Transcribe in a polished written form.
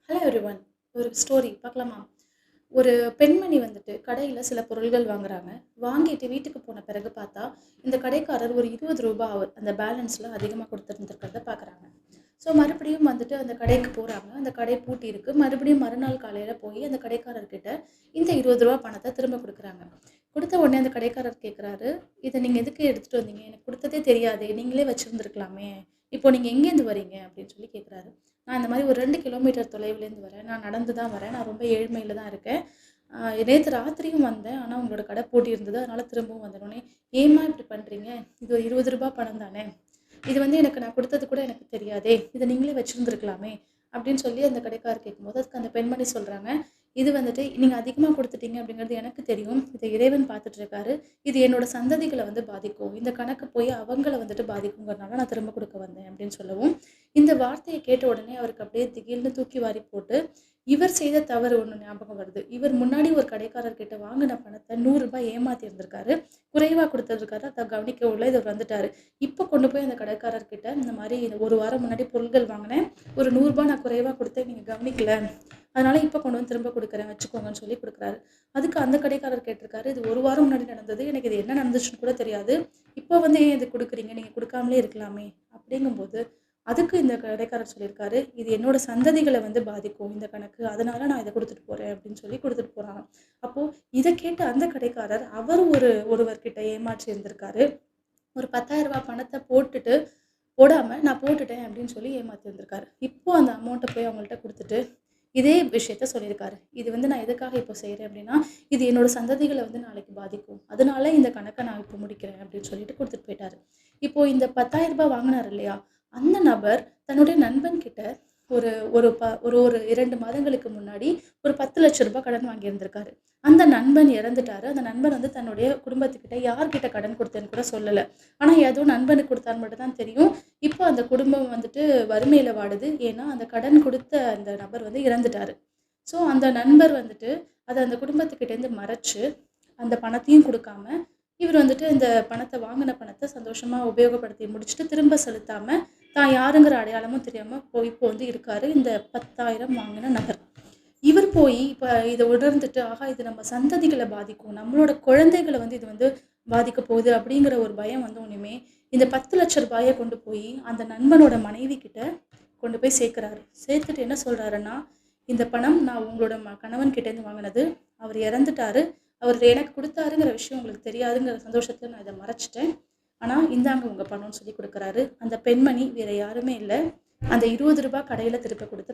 Hello everyone. ஒரு story பார்க்கலாமா? ஒரு பெண்மணி வந்துட்டு கடையில சில பொருள்கள் வாங்குறாங்க. வாங்கிட்டு வீட்டுக்கு போன பிறகு பார்த்தா, இந்த கடைக்காரர் ஒரு ரூ. 20 அந்த பேலன்ஸ்ல அதிகமா குடுத்திருந்திருக்கிறத பார்க்குறாங்க. ஸோ மறுபடியும் வந்துட்டு அந்த கடைக்கு போறாங்க. அந்த கடை பூட்டி இருக்கு. மறுபடியும் மறுநாள் காலையில போய் அந்த கடைக்காரர்கிட்ட இந்த ரூ. 20 பணத்த திரும்ப குடுக்குறாங்க. குடுத்த உடனே அந்த கடைக்காரர் கேட்குறாரு, "இத நீங்க எதுக்கு எடுத்துட்டு வந்தீங்க? எனக்கு குடுத்ததே தெரியாதே! நீங்களே வச்சிருந்துருக்கலாமே! இப்போ நீங்க எங்கேருந்து வரீங்க?" அப்படின்னு சொல்லி கேட்குறாரு. "நான் இந்த மாரி ஒரு 2 கிலோமீட்டர் தொலைவுலேருந்து வரேன். நான் நடந்து தான் வரேன். நான் ரொம்ப ஏழ்மையில தான் இருக்கேன். நேத்து ராத்திரியும் வந்தேன். ஆனா உங்களோட கடை பூட்டி இருந்தது. அதனால திரும்பவும் வந்தேனோனே, "ஏம்மா இப்படி பண்றீங்க? இது ஒரு ரூ. 20 பணம் தானே! இது வந்து எனக்கு நான் குடுத்தது கூட எனக்கு தெரியாதே! இத நீங்களே வச்சிருந்துருக்கலாமே!" அப்படின்னு சொல்லி அந்த கடைக்காரர் கேட்கும்போது, அதுக்கு அந்த பெண்மணி சொல்றாங்க, "இது வந்துட்டு நீங்க அதிகமா குடுத்துட்டீங்க அப்படிங்கிறது எனக்கு தெரியும். இத இறைவன் பார்த்துட்டு இருக்காரு. இது என்னோட சந்ததிகள வந்து பாதிக்கும். இந்த கணக்கு போய் அவங்கள வந்துட்டு பாதிக்குங்கிறனால நான் திரும்ப குடுக்க வந்தேன்." அப்படின்னு சொல்லவும், இந்த வார்த்தைய கேட்ட உடனே அவருக்கு அப்படியே திகில்னு தூக்கி வாரி போட்டு, இவர் செய்த தவறு ஒண்ணு ஞாபகம் வருது. இவர் முன்னாடி ஒரு கடைக்காரர் கிட்ட வாங்குன பணத்த ரூ. 100 ஏமாத்தி இருந்திருக்காரு. குறைவா குடுத்திருக்காரு. அத கவனிக்கவுல இவர் வந்துட்டாரு. இப்ப கொண்டு போய் அந்த கடைக்காரர் கிட்ட, இந்த மாரி 1 வாரம் முன்னாடி பொருட்கள் வாங்குனேன். ஒரு ரூ. 100 நான் குறைவா குடுத்தேன். நீங்க கவனிக்கல. அதனால இப்ப கொண்டு வந்து திரும்ப குடுக்குறேன். வச்சுக்கோங்கன்னு சொல்லி குடுக்குறாரு. அதுக்கு அந்த கடைக்காரர் கேட்டிருக்காரு, "இது 1 வாரம் முன்னாடி நடந்தது. எனக்கு இது என்ன நடந்துச்சுன்னு கூட தெரியாது. இப்போ வந்து ஏன் இத குடுக்குறீங்க? நீங்க குடுக்காமலே இருக்கலாமே!" அப்படிங்கும்போது, அதுக்கு இந்த கடைக்காரர் சொல்லியிருக்காரு, "இது என்னோட சந்ததிகள வந்து பாதிக்கும் இந்த கணக்கு. அதனால நான் இத குடுத்துட்டு போறேன்." அப்படின்னு சொல்லி குடுத்துட்டு போறாராம். அப்போ இத கேட்ட அந்த கடைக்காரர், அவர் ஒருவர்கிட்ட ஏமாற்றி இருந்திருக்காரு. ஒரு ரூ. 10,000 பணத்த போடாம நான் போட்டுட்டேன் அப்படின்னு சொல்லி ஏமாத்தி இருந்திருக்காரு. இப்போ அந்த அமௌண்ட்ட போய் அவங்கள்ட்ட குடுத்துட்டு, இதே விஷயத்த சொல்லியிருக்காரு. "இது வந்து நான் எதுக்காக இப்போ செய்றேன் அப்படின்னா, இது என்னோட சந்ததிகள வந்து நாளைக்கு பாதிக்கும். அதனால இந்த கணக்க நான் இப்போ முடிக்கிறேன்." அப்படின்னு சொல்லிட்டு குடுத்துட்டு போயிட்டாரு. இப்போ இந்த ரூ. 10,000 வாங்குனாரு இல்லையா? அந்த நபர் தன்னுடைய நண்பன் கிட்ட ஒரு ஒரு ப ஒரு ஒரு 2 மாதங்களுக்கு முன்னாடி ஒரு ரூ. 10,00,000 கடன் வாங்கியிருந்திருக்காரு. அந்த நண்பன் இறந்துட்டாரு. அந்த நண்பன் வந்து தன்னுடைய குடும்பத்துக்கிட்ட யார்கிட்ட கடன் குடுத்தேன்னு கூட சொல்லல. ஆனா ஏதோ நண்பனுக்கு குடுத்தான்னு மட்டும் தான் தெரியும். இப்போ அந்த குடும்பம் வந்துட்டு வறுமையில வாடுது. ஏன்னா, அந்த கடன் குடுத்த அந்த நபர் வந்து இறந்துட்டாரு. ஸோ அந்த நண்பர் வந்துட்டு அத அந்த குடும்பத்துக்கிட்டேருந்து மறைச்சு, அந்த பணத்தையும் குடுக்காம, இவர் வந்துட்டு இந்த பணத்த வாங்குன பணத்த சந்தோஷமா உபயோகப்படுத்தி முடிச்சுட்டு, திரும்ப செலுத்தாம, தான் யாருங்கிற அடையாளமும் தெரியாம இப்போ வந்து இருக்காரு. இந்த 10,000 வாங்குன நபர். இவர் போயி இப்ப இத உணர்ந்துட்டு, ஆஹா! இது நம்ம சந்ததிகள பாதிக்கும். நம்மளோட குழந்தைகள வந்து இது வந்து பாதிக்கப் போகுது அப்படிங்கிற ஒரு பயம் வந்தோனயுமே, இந்த ரூ. 10,00,000 கொண்டு போயி அந்த நண்பனோட மனைவி கிட்ட கொண்டு போய் சேர்க்கிறாரு. சேர்த்துட்டு என்ன சொல்றாருன்னா, "இந்த பணம் நான் உங்களோட கணவன் கிட்டேருந்து வாங்குனது. அவர் இறந்துட்டாரு. அவரு எனக்கு குடுத்தாருங்கிற விஷயம் உங்களுக்கு தெரியாதுங்கிற சந்தோஷத்துல நான் இத மறைச்சுட்டேன். ஆனா, இந்தாங்க உங்க பணம்னு சொல்லி குடுக்குறாரு. அந்த பெண்மணி வேற யாருமே இல்ல. அந்த ரூ. 20 கடையில திருப்ப குடுத்த பெண்.